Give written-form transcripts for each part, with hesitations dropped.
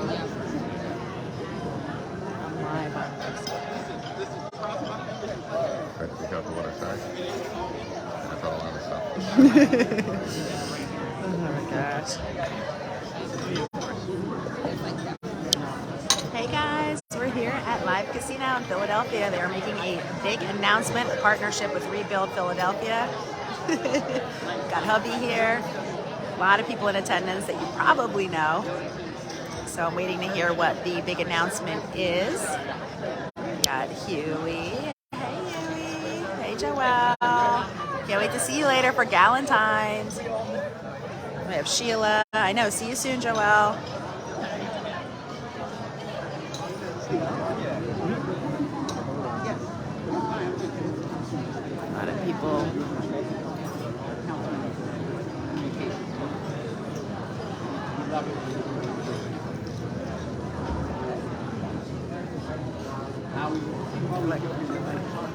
Try to be careful what I say. I thought a lot of stuff. Oh my gosh. Hey guys, we're here at Live Casino in Philadelphia. They are making a big announcement, a partnership with Rebuild Philadelphia. Got hubby here. A lot of people in attendance that you probably know. So I'm waiting to hear what the big announcement is. We got Huey. Hey Huey. Hey Joelle. Can't wait to see you later for Galentine's. We have Sheila. I know. See you soon, Joelle. A lot of people.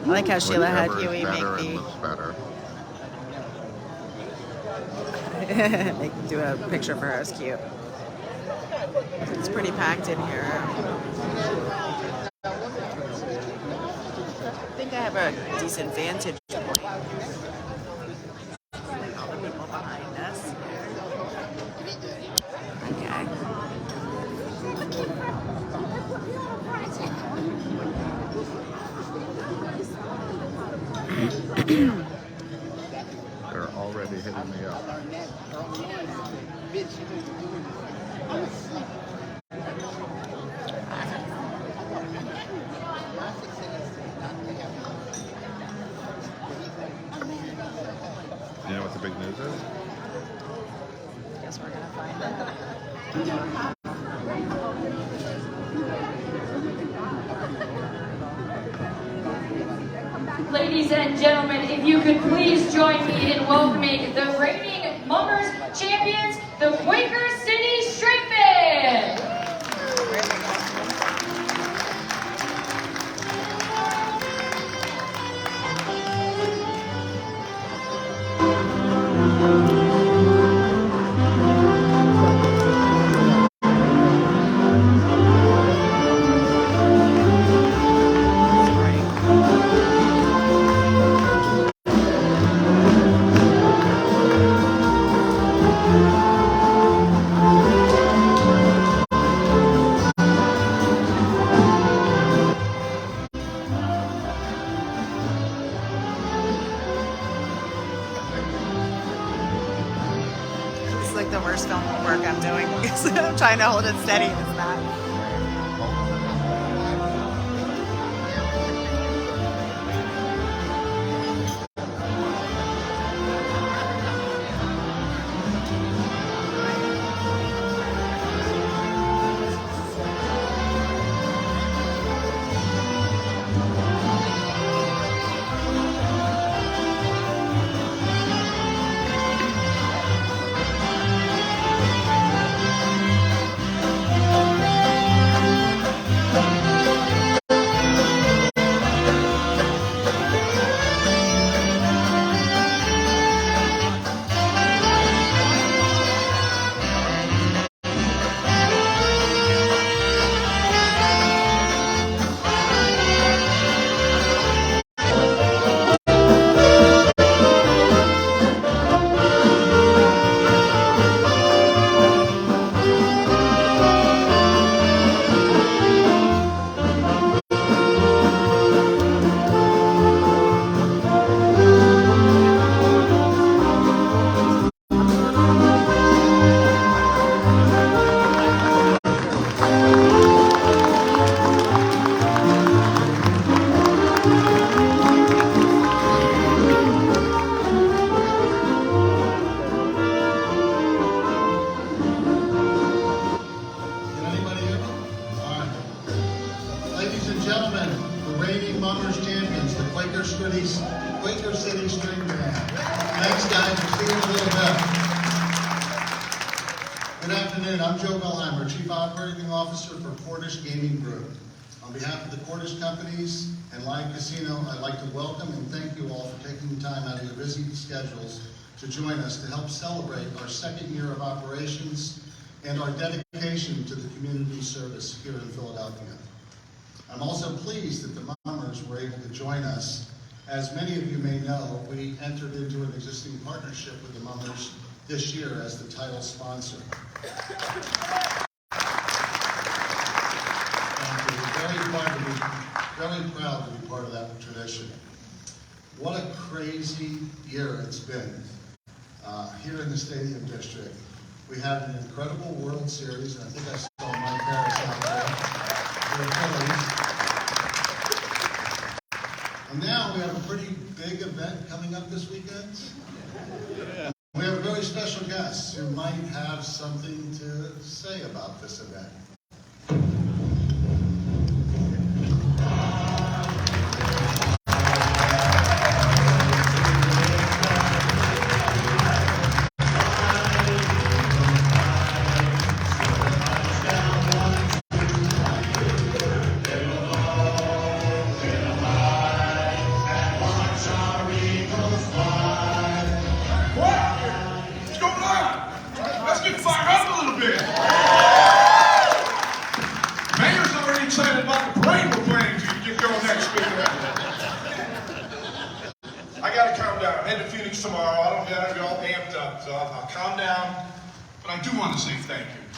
I like how Sheila had Huey make the. They do a picture for her. It's cute. It's pretty packed in here. I think I have a decent vantage point. All the people behind us. Okay. They're already hitting me up. You know what the big news is? Guess we're gonna find out. Ladies and gentlemen, if you could please join me in welcoming the reigning Mummers champions, the Quaker City Straightmen. Like the worst film work I'm doing because I'm trying to hold it steady and it's not. Quaker City String Band. Thanks, guys. We'll see you in a little bit. Good afternoon. I'm Joe Billhimer, Chief Operating Officer for Cordish Gaming Group. On behalf of the Cordish companies and Live Casino, I'd like to welcome and thank you all for taking the time out of your busy schedules to join us to help celebrate our second year of operations and our dedication to the community service here in Philadelphia. I'm also pleased that the Mummers were able to join us. As many of you may know, we entered into an existing partnership with the Mummers this year as the title sponsor. And we're very proud to be part of that tradition. What a crazy year it's been here in the Stadium District. We had an incredible World Series, and I think I saw Mike Harris out there. And now we have a pretty big event coming up this weekend. Yeah. We have a very special guest who might have something to say about this event.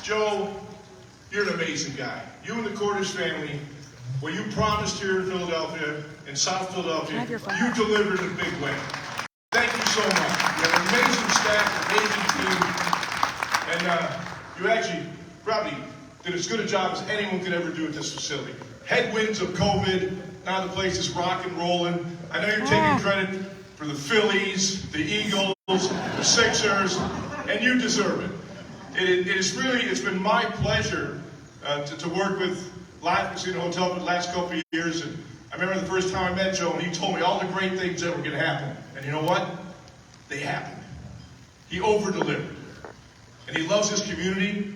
Joe, you're an amazing guy. You and the Cordish family, what you promised here in Philadelphia, in South Philadelphia, you delivered in a big way. Thank you so much. You have an amazing staff, amazing team, and you actually probably did as good a job as anyone could ever do at this facility. Headwinds of COVID, now the place is rock and rolling. I know you're taking credit for the Phillies, the Eagles, the Sixers, and you deserve it. It's been my pleasure to work with Live Casino Hotel for the last couple of years. And I remember the first time I met Joe, and he told me all the great things that were going to happen. And you know what? They happened. He over-delivered. And he loves his community,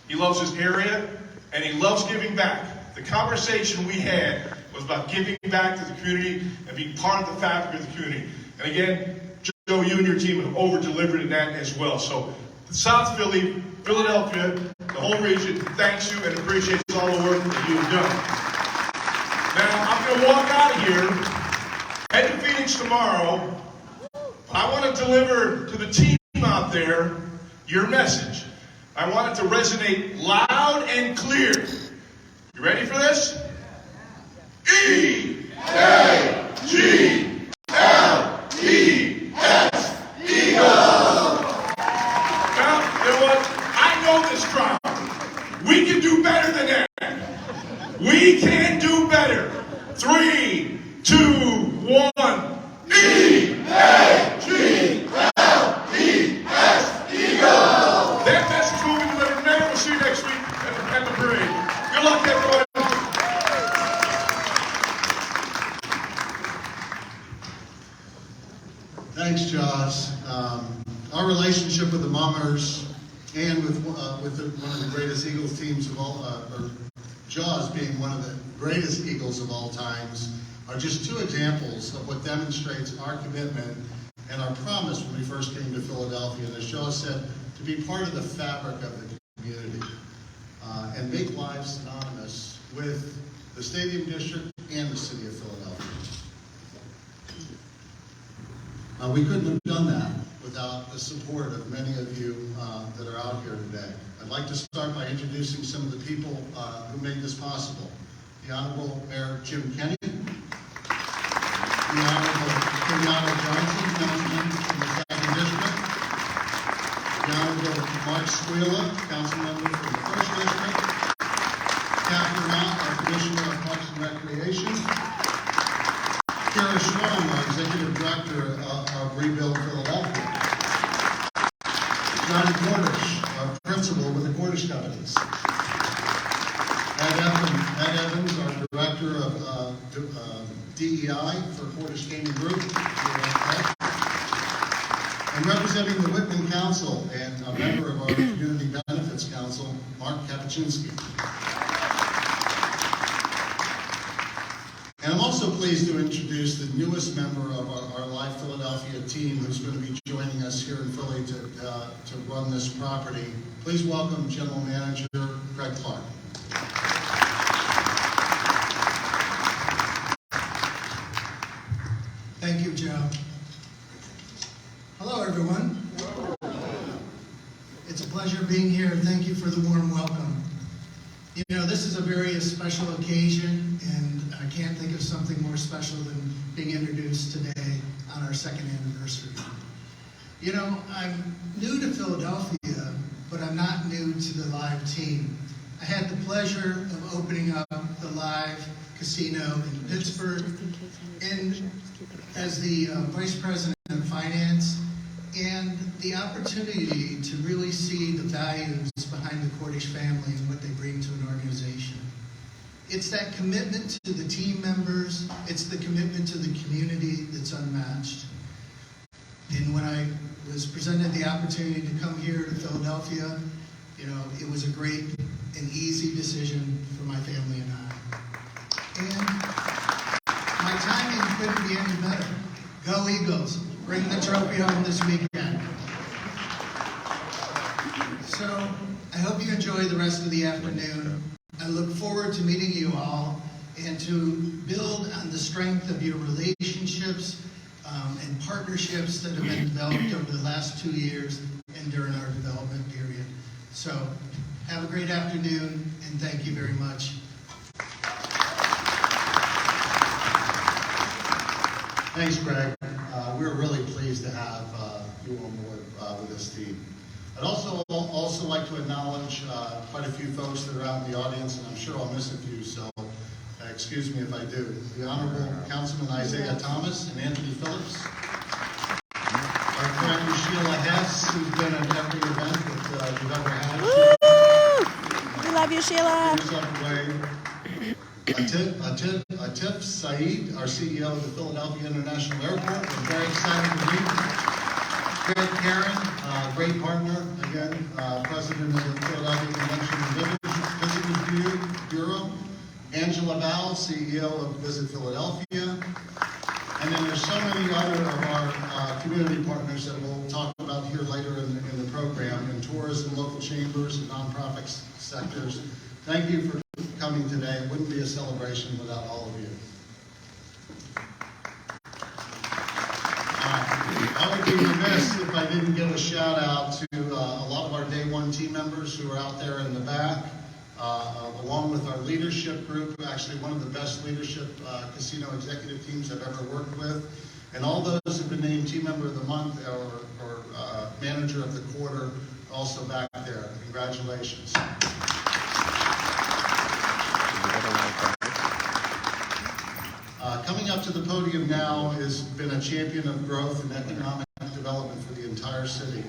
he loves his area, and he loves giving back. The conversation we had was about giving back to the community and being part of the fabric of the community. And again, Joe, you and your team have over-delivered in that as well. So South Philly, Philadelphia, the whole region thanks you and appreciates all the work that you've done. Now, I'm going to walk out of here, head to Phoenix tomorrow. I want to deliver to the team out there your message. I want it to resonate loud and clear. You ready for this? E-A-G-L-E-S, Eagles! Now, you know what? I know this crowd. We can do better than that. We can do better. 3, 2, 1. E-A-G-L-E-S, Eagles! That message will be delivered. Man, we'll see you next week at the parade. Good luck, everyone. Thanks, Jaws. Our relationship with the Mummers and with one of the greatest Eagles teams of all, or Jaws being one of the greatest Eagles of all times, are just two examples of what demonstrates our commitment and our promise when we first came to Philadelphia. And as Jaws said, to be part of the fabric of the community and make lives synonymous with the Stadium District and the city of Philadelphia. We couldn't have done that without the support of many of you that are out here today. I'd like to start by introducing some of the people who made this possible. The Honorable Mayor Jim Kenney, the Honorable Kenyatta Johnson, Councilman from the 2nd District, the Honorable Mark Squilla, Councilmember from the 1st District, Kathryn Ott, our Commissioner of Parks and Recreation, Kara Schwam, our Executive Director of Rebuild Philadelphia, Johnny Cordish, our Principal with the Cordish Companies, Ed Evans, our Director of DEI for Cordish Gaming Group, and representing the Whitman Council and a member of our Community Benefits Council, Mark Kapuscinski. And I'm also pleased to introduce the newest member of our Live Philadelphia team who's going to be joining us here in Philly to run this property, Please welcome General Manager Craig Clark. Thank you, Joe. Hello, everyone. It's a pleasure being here. Thank you for the warm welcome. You know, this is a very special occasion, and I can't think of something more special than being introduced today on our second anniversary. You know, I'm new to Philadelphia, but I'm not new to the Live team. I had the pleasure of opening up the Live Casino in Pittsburgh, and as the Vice President of Finance, and the opportunity to really see the values behind the Cordish family and what they bring to an organization. It's that commitment to the team members, it's the commitment to the community that's unmatched. And when I was presented the opportunity to come here to Philadelphia, you know, it was a great and easy decision for my family and I. And my timing couldn't be any better. Go Eagles! Bring the trophy home this weekend. So, I hope you enjoy the rest of the afternoon. I look forward to meeting you all and to build on the strength of your relationships and partnerships that have been developed over the last 2 years and during our development period. So, have a great afternoon, and thank you very much. Thanks, Greg. We're really pleased to have you on board with this team. I'd also like to acknowledge quite a few folks that are out in the audience, and I'm sure I'll miss a few, so excuse me if I do. The Honorable Councilman Isaiah Thomas and Anthony Phillips. Our friend Sheila Hess, who's been at every event that we've ever had. Woo! We love you, Sheila. Atif Saeed, our CEO of the Philadelphia International Airport. We're very excited to meet Greg Karen, great partner, again, president of the Philadelphia Convention and Visitors Bureau. Angela Val, CEO of Visit Philadelphia. And then there's so many other of our community partners that we'll talk about here later in the program, in tourism, local chambers, and nonprofit sectors. Thank you for coming today. It wouldn't be a celebration without all of you. I would be remiss if I didn't give a shout out to a lot of our Day One team members who are out there in the back, along with our leadership group, actually one of the best leadership casino executive teams I've ever worked with, and all those who've been named Team Member of the Month or Manager of the Quarter, also back there. Congratulations. Coming up to the podium now has been a champion of growth and economic development for the entire city.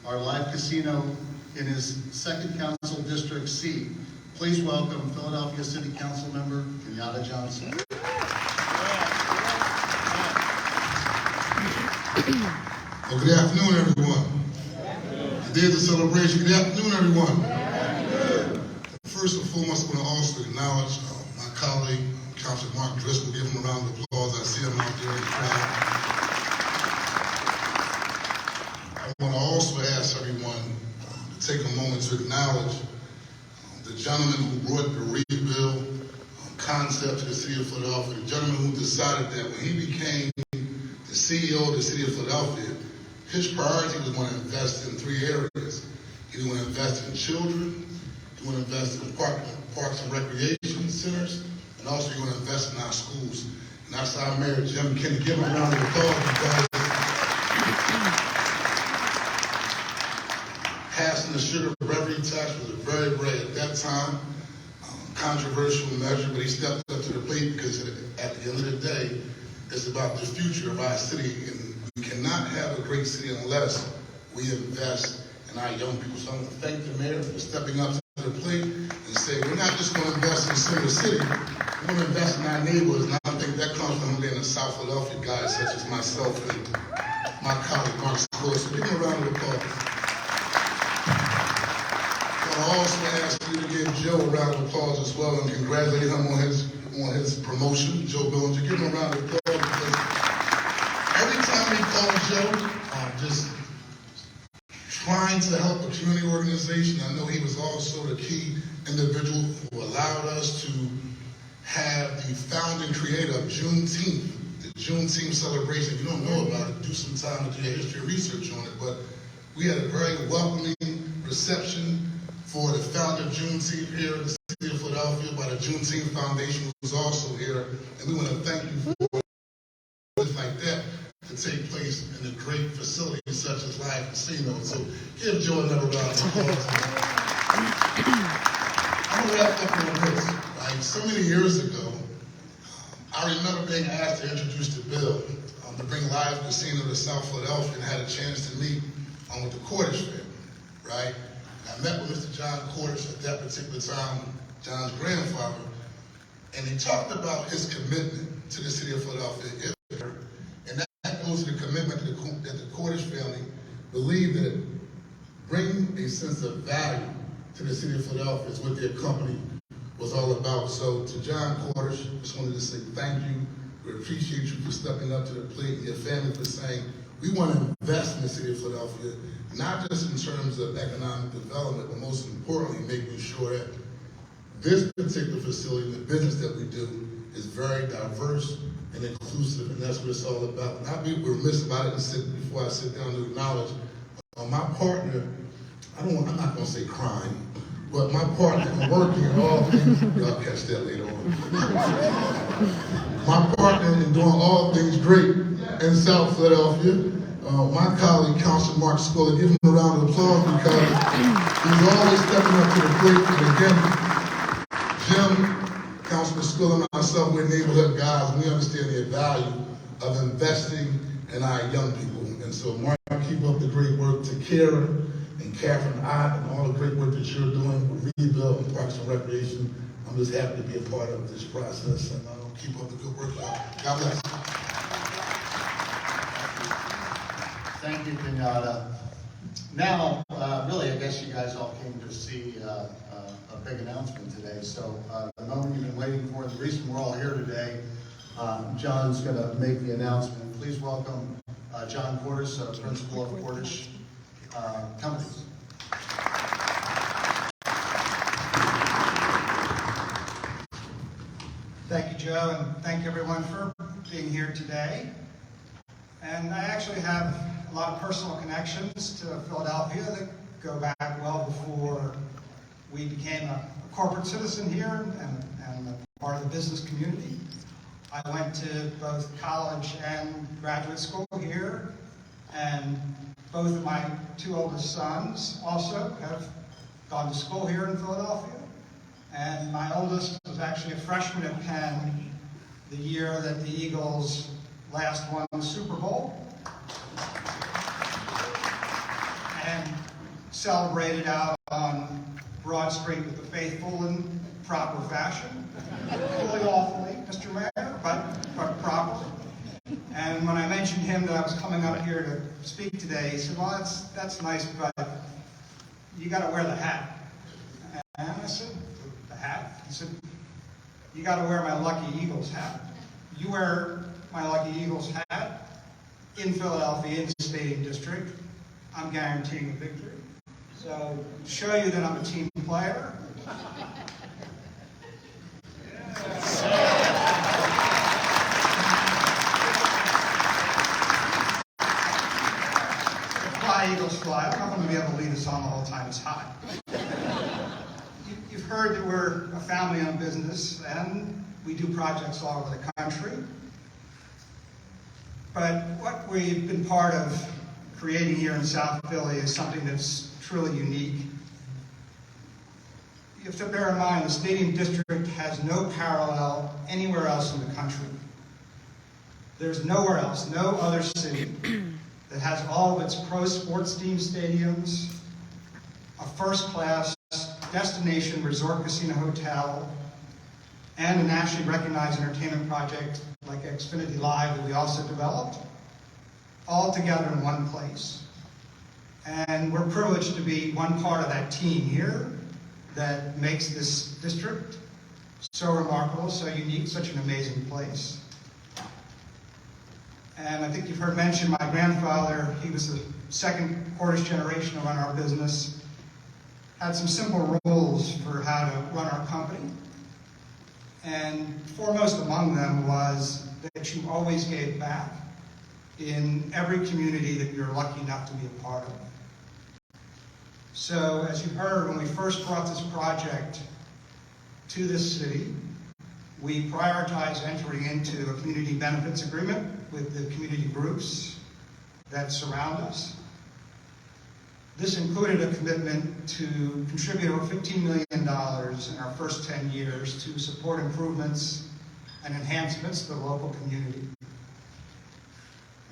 Our Live Casino in his second council district seat. Please welcome Philadelphia City Council Member Kenyatta Johnson. Well, good afternoon, everyone. Today is a celebration. Good afternoon, everyone. First and foremost, I want to also acknowledge my colleague, Councilor Mark Driscoll. Give him a round of applause. I see him out there in the crowd. I want to also ask everyone to take a moment to acknowledge the gentleman who brought the rebuild concept to the city of Philadelphia, the gentleman who decided that when he became the CEO of the city of Philadelphia, his priority was going to invest in 3 areas. He was going to invest in children, he was going to invest in parks and recreation centers, and also you're going to invest in our schools. And that's our Mayor Jim Kenney. Give him a round of applause because passing the sugar revenue tax was a very, at that time, controversial measure, but he stepped up to the plate because at the end of the day, it's about the future of our city. And we cannot have a great city unless we invest in our young people. So I want to thank the mayor for stepping up to the plate and say, we're not just going to invest in Center City, we're going to invest in our neighborhoods. And I think that comes from being a South Philadelphia guy, such as myself and my colleague, Mark Squilla. So give him a round of applause. I also ask you to give Joe a round of applause as well and congratulate him on his promotion. Joe Billhimer, give him a round of applause because every time we call Joe, just trying to help a community organization. I know he was also the key individual who allowed us to have the founding creator of Juneteenth, the Juneteenth celebration. If you don't know about it, do some time to do your history research on it. But we had a very welcoming reception for the founder of Juneteenth here in the city of Philadelphia by the Juneteenth Foundation, who was also here. And we want to thank you for things like that to take place in a great facility such as Live Casino. So give Joe another round of applause. I'm going to wrap up on this. Right? So many years ago, I remember being asked to introduce the bill to bring Live Casino to South Philadelphia, and had a chance to meet with the Cordish family, right? And I met with Mr. John Cordish at that particular time, John's grandfather, and he talked about his commitment to the city of Philadelphia. And that goes to the commitment that the Cordish family believed that bringing a sense of value to the city of Philadelphia is what their company was all about. So to John Cordish, just wanted to say thank you. We appreciate you for stepping up to the plate, and your family for saying, we want to invest in the city of Philadelphia, not just in terms of economic development, but most importantly, making sure that this particular facility, the business that we do, is very diverse and inclusive, and that's what it's all about. And I'd be remiss about it before I sit down to acknowledge my partner. I'm not going to say crime, but my partner in working in all things, y'all catch that later on. My partner in doing all things great in South Philadelphia, my colleague, Councilmember Squilla. Give him a round of applause because he's always stepping up to the plate. And again, Jim, Councilman Squilla, and myself, we're neighborhood guys, and we understand the value of investing in our young people. And so, Mark, keep up the great work. To Kara and Kathryn Ott and all the great work that you're doing with Rebuild and Parks and Recreation. I'm just happy to be a part of this process, and keep up the good work. God bless. Thank you, Kenyatta. Now, really, I guess you guys all came to see a big announcement today. So the moment you've been waiting for, the reason we're all here today, John's going to make the announcement. Please welcome John Cordish, Principal of Cordish Companies. Thank you, Joe, and thank everyone for being here today. And I actually have a lot of personal connections to Philadelphia that go back well before we became a corporate citizen here and a part of the business community. I went to both college and graduate school here, and both of my two oldest sons also have gone to school here in Philadelphia. And my oldest was actually a freshman at Penn the year that the Eagles last won the Super Bowl, and celebrated out on Broad Street with the faithful in proper fashion. Fully lawfully, Mr. Mayor, but properly. And when I mentioned him that I was coming up here to speak today, he said, well, that's nice, but you got to wear the hat. And I said, the hat? He said, you got to wear my Lucky Eagles hat. You wear my Lucky Eagles hat in Philadelphia, in the Stadium District, I'm guaranteeing a victory. So, to show you that I'm a team player, fly, Eagles, fly. I'm not going to be able to lead us on the whole time it's hot. You've heard that we're a family-owned business, and we do projects all over the country. But what we've been part of creating here in South Philly is something that's truly unique. You have to bear in mind the Stadium District has no parallel anywhere else in the country. There's nowhere else, no other city that has all of its pro sports team stadiums, a first-class destination resort casino hotel, and a nationally recognized entertainment project like Xfinity Live that we also developed, all together in one place. And we're privileged to be one part of that team here that makes this district so remarkable, so unique, such an amazing place. And I think you've heard mentioned my grandfather, he was the second Cordish generation to run our business, had some simple rules for how to run our company. And foremost among them was that you always gave back in every community that you're lucky enough to be a part of. So as you heard, when we first brought this project to this city, we prioritized entering into a community benefits agreement with the community groups that surround us. This included a commitment to contribute over $15 million in our first 10 years to support improvements and enhancements to the local community.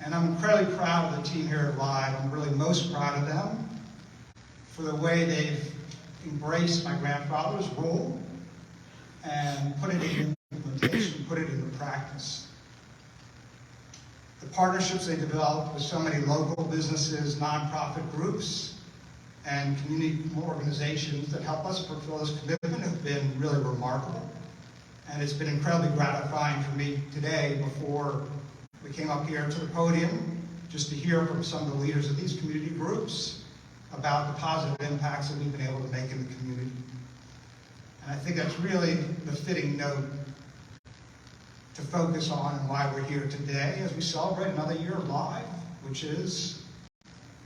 And I'm incredibly proud of the team here at Live. I'm really most proud of them for the way they've embraced my grandfather's role and put it in implementation, put it into practice. The partnerships they developed with so many local businesses, nonprofit groups, and community organizations that help us fulfill this commitment have been really remarkable. And it's been incredibly gratifying for me today, before we came up here to the podium, just to hear from some of the leaders of these community groups about the positive impacts that we've been able to make in the community. And I think that's really the fitting note to focus on and why we're here today as we celebrate another year of Live, which is,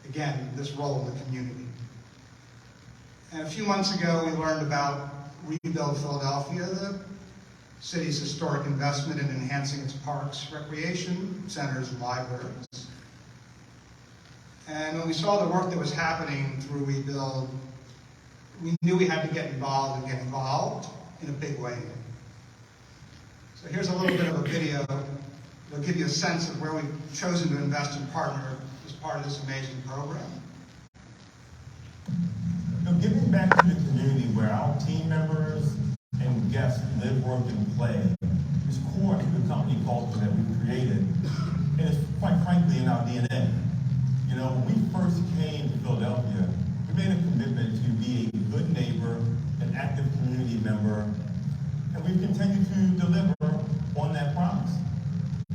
again, this role in the community. And a few months ago, we learned about Rebuild Philadelphia, the city's historic investment in enhancing its parks, recreation centers, and libraries. And when we saw the work that was happening through Rebuild, we knew we had to get involved and get involved in a big way. So here's a little bit of a video that'll give you a sense of where we've chosen to invest and partner as part of this amazing program. Now, giving back to the community where our team members and guests live, work, and play is core to the company culture that we've created, and it's quite frankly in our DNA. You know, when we first came to Philadelphia, we made a commitment to be a good neighbor, an active community member, and we've continued to deliver on that promise.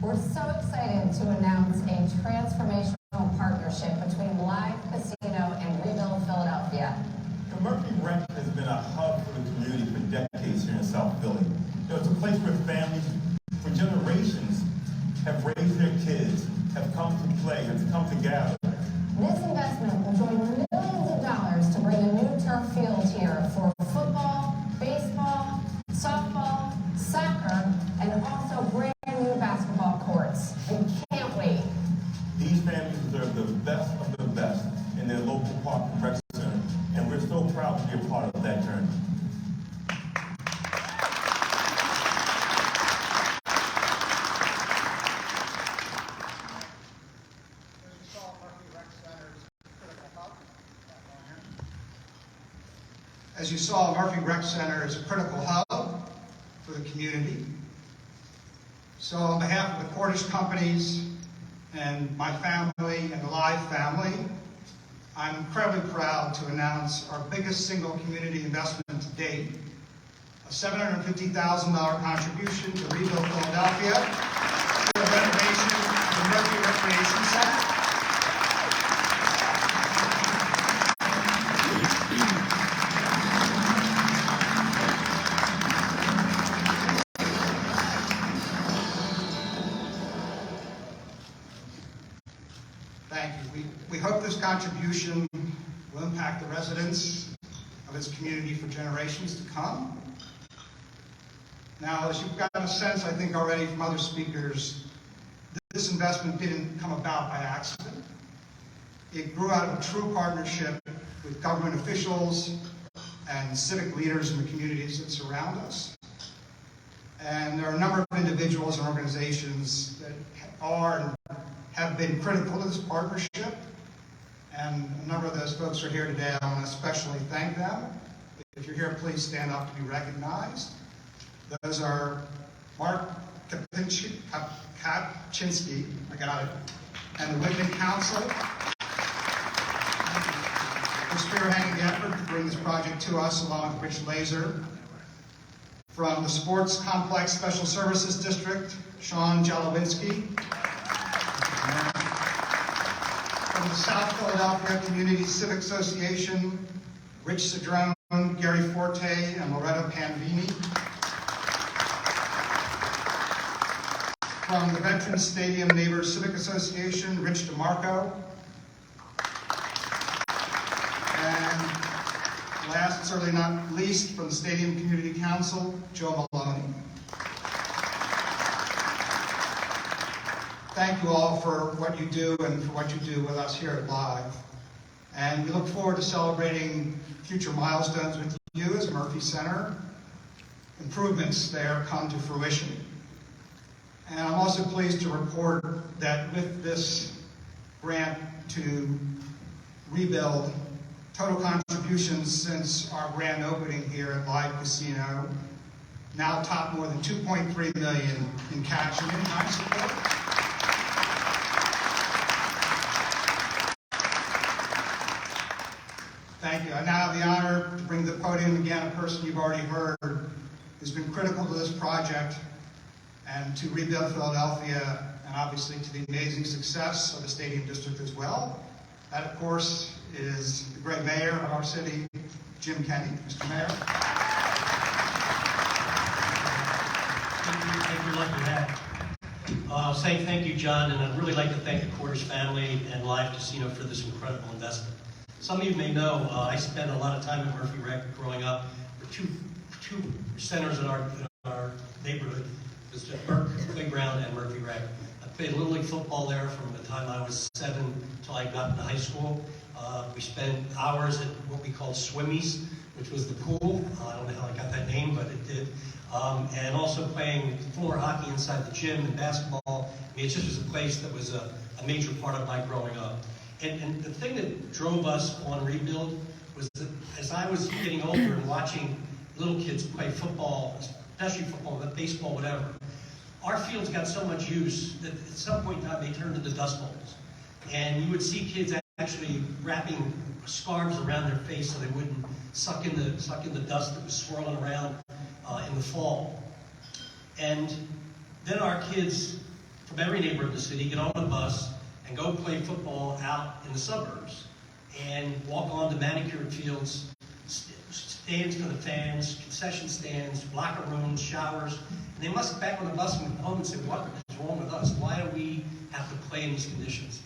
We're so excited to announce a transformational partnership between Live Casino and Rebuild Philadelphia. The Murphy Rec has been a hub for the community for decades here in South Philly. You know, it's a place where families for generations have raised their kids, have come to play, have come to gather. This investment will join millions of dollars to bring a new turf field here for football, baseball, softball, soccer, and also brand new basketball courts. We can't wait. These families deserve the best of the best in their local park and rec center, and we're so proud to be a part of that journey. As you saw, Murphy Rec Center is a critical hub for the community. So on behalf of the Cordish companies and my family and the Live family, I'm incredibly proud to announce our biggest single community investment to date, a $750,000 contribution to Rebuild Philadelphia for the renovation of the Murphy Recreation Center. We hope this contribution will impact the residents of its community for generations to come. Now, as you've got a sense, I think already from other speakers, this investment didn't come about by accident. It grew out of a true partnership with government officials and civic leaders in the communities that surround us. And there are a number of individuals and organizations that are and have been critical to this partnership. And a number of those folks are here today. I want to especially thank them. If you're here, please stand up to be recognized. Those are Mark Kapczynski, I got it, and the Whitman Council for spearheading the effort to bring this project to us, along with Rich Laser. From the Sports Complex Special Services District, Sean Jalowinski. From the South Philadelphia Community Civic Association, Rich Cedrone, Gary Forte, and Loretto Panvini. From the Veterans Stadium Neighbors Civic Association, Rich DeMarco. And last but certainly not least, from the Stadium Community Council, Joe Maloney. Thank you all for what you do and for what you do with us here at Live. And we look forward to celebrating future milestones with you as Murphy Center. Improvements there come to fruition. And I'm also pleased to report that with this grant to rebuild, total contributions since our grand opening here at Live Casino now top more than $2.3 million in cash and in-kind support. Thank you. I now have the honor to bring to the podium again a person you've already heard who's been critical to this project and to rebuild Philadelphia, and obviously to the amazing success of the Stadium District as well. That, of course, is the great mayor of our city, Jim Kenney. Mr. Mayor. Thank you, lucky that. I'll say thank you, John, and I'd really like to thank the Cordish family and Live Casino for this incredible investment. Some of you may know I spent a lot of time at Murphy Rec growing up. There were two centers in our neighborhood. It was the Burke Playground and Murphy Rec. I played Little League football there from the time I was 7 until I got into high school. We spent hours at what we called Swimmies, which was the pool. I don't know how I got that name, but it did. And also playing floor hockey inside the gym and basketball. I mean, it just was a place that was a major part of my growing up. And the thing that drove us on rebuild was that as I was getting older and watching little kids play football, especially football, but baseball, whatever, our fields got so much use that at some point in time they turned into dust bowls. And you would see kids actually wrapping scarves around their face so they wouldn't suck in the dust that was swirling around in the fall. And then our kids from every neighborhood in the city get on a bus and go play football out in the suburbs and walk on to manicured fields, stands for the fans, concession stands, locker rooms, showers. And they must get back on the bus and go home and say, what is wrong with us? Why do we have to play in these conditions?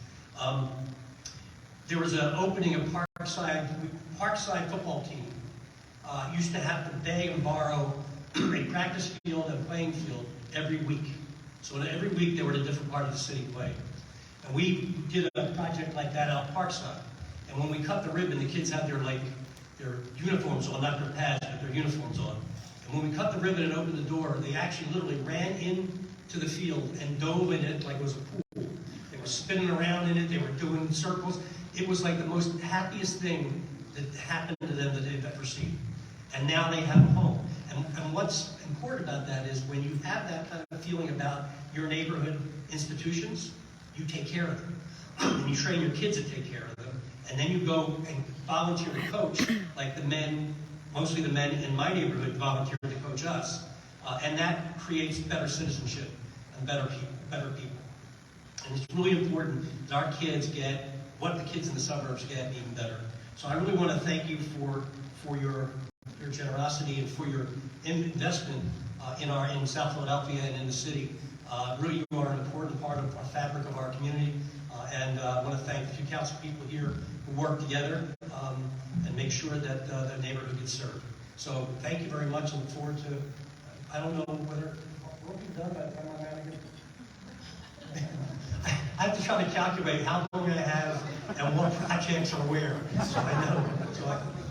There was an opening of Parkside football team. Used to have to beg and borrow a practice field and playing field every week. So every week they were in a different part of the city playing. And we did a project like that out Parkside. And when we cut the ribbon, the kids had their uniforms on, not their pads, but their uniforms on. And when we cut the ribbon and opened the door, they actually literally ran into the field and dove in it like it was a pool. They were spinning around in it, they were doing circles. It was like the most happiest thing that happened to them that they've ever seen. And now they have a home. And what's important about that is when you have that kind of feeling about your neighborhood institutions, you take care of them. And you train your kids to take care of them. And then you go and volunteer to coach, like the men, mostly the men in my neighborhood volunteer to coach us. And that creates better citizenship and better people. And it's really important that our kids get what the kids in the suburbs get, even better. So I really want to thank you for your generosity and for your investment in South Philadelphia and in the city. Really, you are an important part of our fabric of our community. And I want to thank the few council people here who work together and make sure that the neighborhood gets served. So thank you very much. I look forward to, I don't know whether, will we be done by the time I'm out of here? I have to try to calculate how long I have and what projects are where. So I know.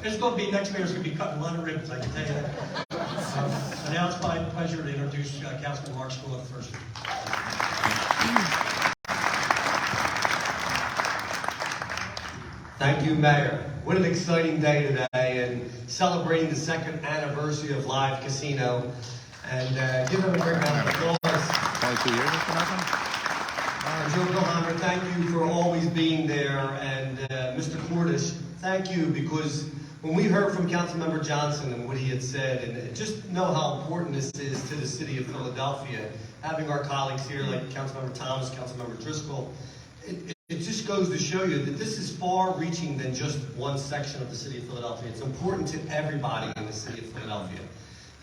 It's going to be, next mayor's going to be cutting a lot of ribbons, I can tell you that. So now it's my pleasure to introduce Councilman Mark Squilla first. Thank you, Mayor. What an exciting day today, and celebrating the 2nd anniversary of Live Casino. And give them a great round of applause. 22 years, Mr. Malcolm? Joe Billhimer, thank you for always being there. And Mr. Cordish, thank you, because when we heard from Councilmember Johnson and what he had said, and just know how important this is to the city of Philadelphia, having our colleagues here like Councilmember Thomas, Councilmember Driscoll, it just goes to show you that this is far reaching than just one section of the city of Philadelphia. It's important to everybody in the city of Philadelphia.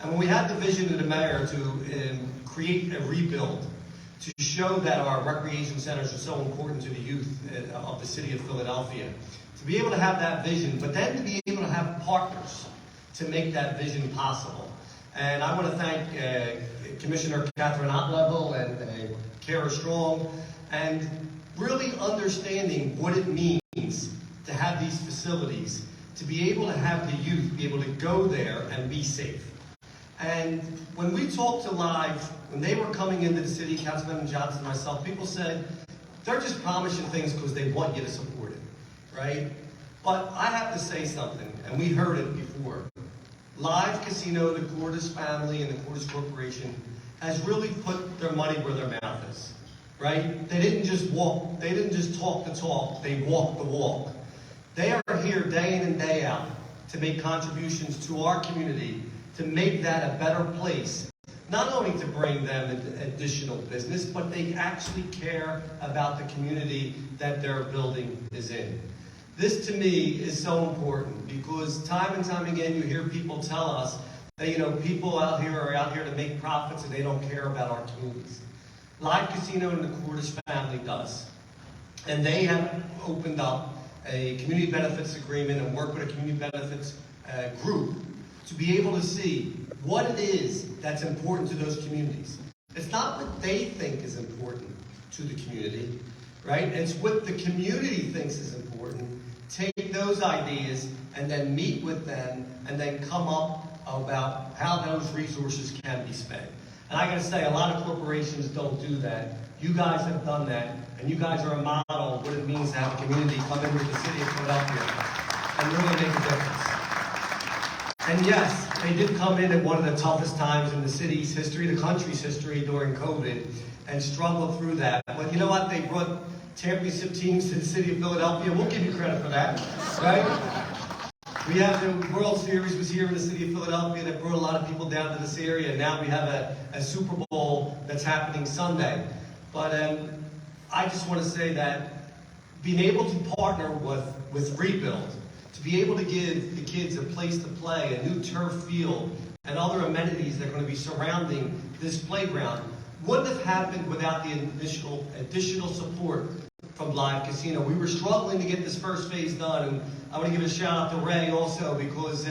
And when we had the vision of the mayor to create a rebuild, to show that our recreation centers are so important to the youth of the city of Philadelphia, to be able to have that vision, but then to be able to have partners to make that vision possible. And I want to thank Commissioner Kathryn Ott Lovell and Kara Strong, and really understanding what it means to have these facilities, to be able to have the youth be able to go there and be safe. And when we talked to Live, when they were coming into the city, Councilmember Johnson and myself, people said, they're just promising things because they want you to support it, right? But I have to say something, and we heard it before. Live Casino, the Cordish family, and the Cordish Corporation has really put their money where their mouth is, right? They didn't just walk, they didn't just talk the talk, they walked the walk. They are here day in and day out to make contributions to our community, to make that a better place, not only to bring them additional business, but they actually care about the community that their building is in. This to me is so important because time and time again you hear people tell us that, you know, people out here are out here to make profits and they don't care about our communities. Live Casino and the Cordish family does. And they have opened up a community benefits agreement and work with a community benefits group to be able to see what it is that's important to those communities. It's not what they think is important to the community, right? It's what the community thinks is important. Take those ideas and then meet with them and then come up about how those resources can be spent. And I gotta say, a lot of corporations don't do that. You guys have done that, and you guys are a model of what it means to have a community come into the city of Philadelphia and really make a difference. And yes, they did come in at one of the toughest times in the city's history, the country's history during COVID, and struggled through that. But you know what? They brought championship teams to the city of Philadelphia. We'll give you credit for that, right? We have the World Series was here in the city of Philadelphia that brought a lot of people down to this area. And now we have a Super Bowl that's happening Sunday. But I just want to say that being able to partner with Rebuild, to be able to give the kids a place to play, a new turf field, and other amenities that are going to be surrounding this playground, wouldn't have happened without the additional support from Live Casino. We were struggling to get this first phase done, and I want to give a shout out to Ray also, because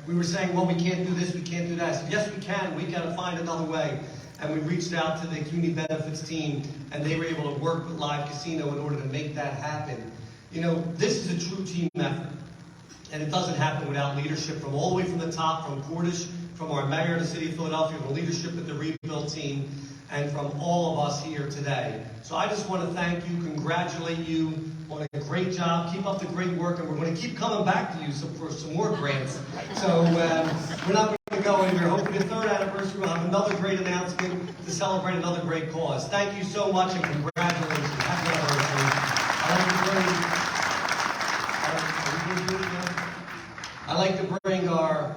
we were saying, well, we can't do this, we can't do that. I said, yes, we can. We got to find another way. And we reached out to the community benefits team, and they were able to work with Live Casino in order to make that happen. You know, this is a true team effort. And it doesn't happen without leadership from all the way from the top, from Cordish, from our mayor of the city of Philadelphia, from leadership of the Rebuild team, and from all of us here today. So I just want to thank you, congratulate you on a great job. Keep up the great work, and we're going to keep coming back to you for some more grants. So we're not going to go anywhere. Hopefully the third anniversary we'll have another great announcement to celebrate another great cause. Thank you so much, and congratulations. Happy anniversary. I'd like to bring our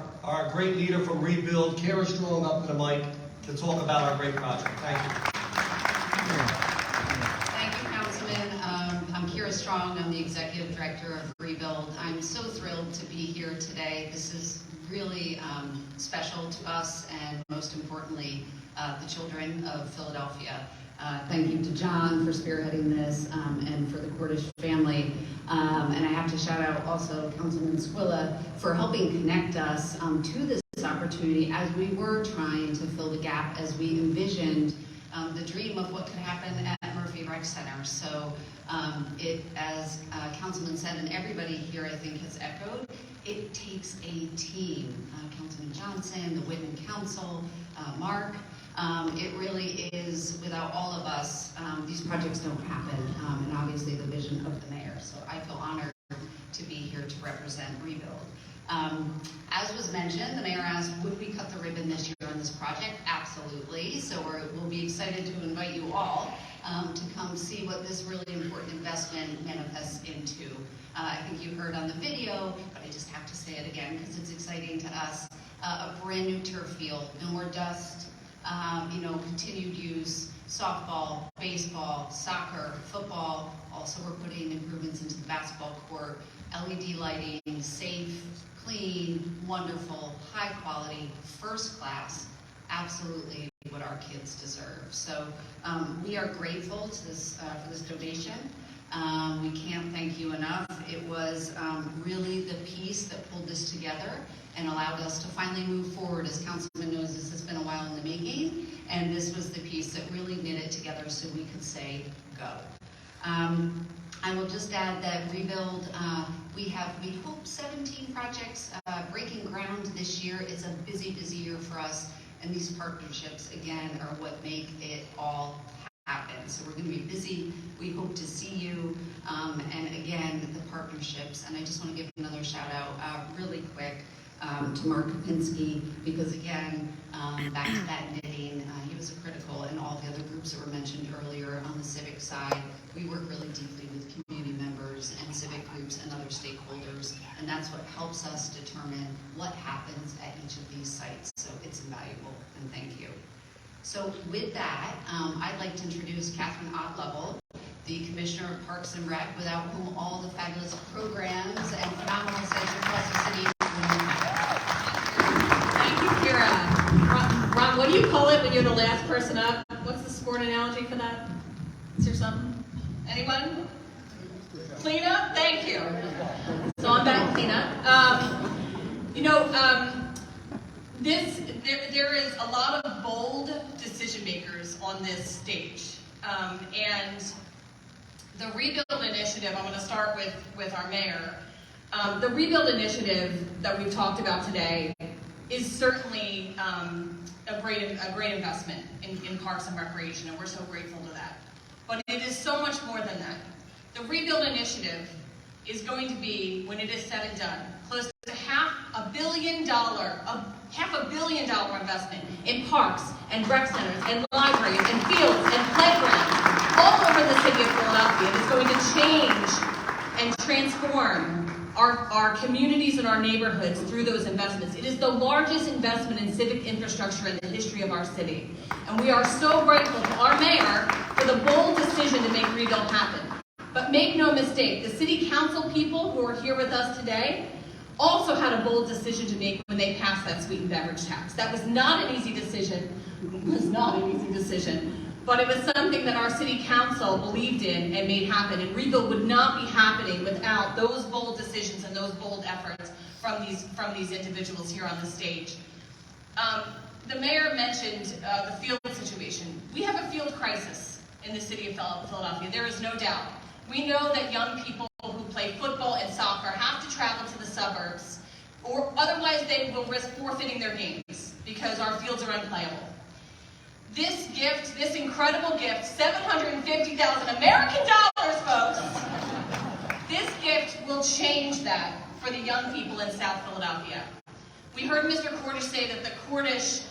great leader from Rebuild, Kara Strong, up to the mic to talk about our great project. Thank you. Thank you, Councilman. I'm Kara Strong. I'm the Executive Director of Rebuild. I'm so thrilled to be here today. This is really special to us, and most importantly, the children of Philadelphia. Thank you to John for spearheading this, and for the Cordish family. And I have to shout out also Councilman Squilla for helping connect us to this opportunity as we were trying to fill the gap, as we envisioned the dream of what could happen at Murphy Rec Center. So as Councilman said, and everybody here I think has echoed, it takes a team. Councilman Johnson, the Whitman Council, Mark. It really is, without all of us, these projects don't happen, and obviously the vision of the mayor. So I feel honored to be here to represent Rebuild. As was mentioned, the mayor asked, would we cut the ribbon this year on this project? Absolutely. So we'll be excited to invite you all to come see what this really important investment manifests into. I think you heard on the video, but I just have to say it again because it's exciting to us. A brand new turf field, no more dust, continued use, softball, baseball, soccer, football. Also, we're putting improvements into the basketball court, LED lighting, safe, clean, wonderful, high quality, first class, absolutely what our kids deserve. So we are grateful to this, for this donation. We can't thank you enough. It was really the piece that pulled this together and allowed us to finally move forward. As Councilman knows, this has been a while in the making, and this was the piece that really knit it together so we could say go. I will just add that Rebuild, we hope 17 projects breaking ground this year. It's a busy year for us, and these partnerships, again, are what make it all happen. So we're going to be busy. We hope to see you, and again, the partnerships. And I just want to give another shout out really quick to Mark Kopinski, because again, back to that knitting, he was critical, and all the other groups that were mentioned earlier on the civic side. We work really deeply with community members and civic groups and other stakeholders, and that's what helps us determine what happens at each of these sites. So it's invaluable, and thank you. So with that, I'd like to introduce Kathryn Ott Lovell, the Commissioner of Parks and Rec, without whom all the fabulous programs and phenomenal sites across the city. Thank you, Kira. Ron, what do you call it when you're the last person up? What's the sport analogy for that? Is there something? Anyone? Cleanup? Thank you. So I'm back cleanup. There is a lot of bold decision makers on this stage. And the Rebuild Initiative, I'm going to start with our mayor. The Rebuild Initiative that we've talked about today is certainly a great investment in parks and recreation, and we're so grateful to that. But it is so much more than that. The Rebuild Initiative is going to be, when it is said and done, close to $500 million investment in parks and rec centers and libraries and fields and playgrounds all over the city of Philadelphia. It is going to change and transform our communities and our neighborhoods through those investments. It is the largest investment in civic infrastructure in the history of our city. And we are so grateful to our mayor for the bold decision to make Rebuild happen. But make no mistake, the city council people who are here with us today also had a bold decision to make when they passed that sweetened beverage tax. That was not an easy decision. It was not an easy decision. But it was something that our city council believed in and made happen. And Rebuild would not be happening without those bold decisions and those bold efforts from these individuals here on the stage. The mayor mentioned the field situation. We have a field crisis in the city of Philadelphia. There is no doubt. We know that young people who play football and soccer have to travel to the suburbs, or otherwise they will risk forfeiting their games because our fields are unplayable. This gift, this incredible gift, $750,000 American dollars, folks. This gift will change that for the young people in South Philadelphia. We heard Mr. Cordish say that the Cordish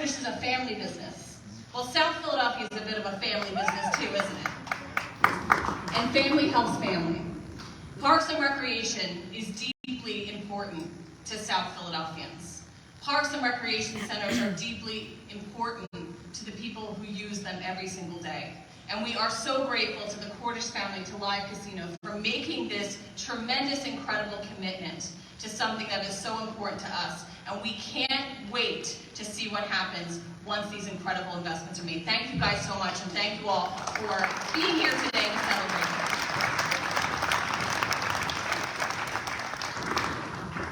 is a family business. Well, South Philadelphia is a bit of a family business too, isn't it? And family helps family. Parks and recreation is deeply important to South Philadelphians. Parks and recreation centers are deeply important to the people who use them every single day. And we are so grateful to the Cordish family, to Live Casino, for making this tremendous, incredible commitment to something that is so important to us. And we can't wait to see what happens once these incredible investments are made. Thank you guys so much, and thank you all for being here today to celebrate.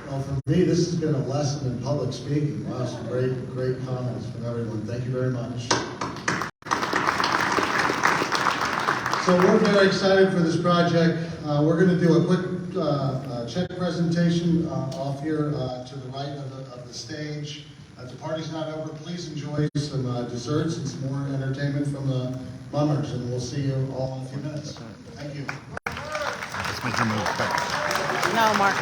Well, for me, this has been a lesson in public speaking. Wow, some great comments from everyone. Thank you very much. So we're very excited for this project. We're going to do a quick check presentation off here to the right of the stage. The party's not over. Please enjoy some desserts and some more entertainment from the mummers, and we'll see you all in a few minutes. Thank you. Let's make a move. No, Mark.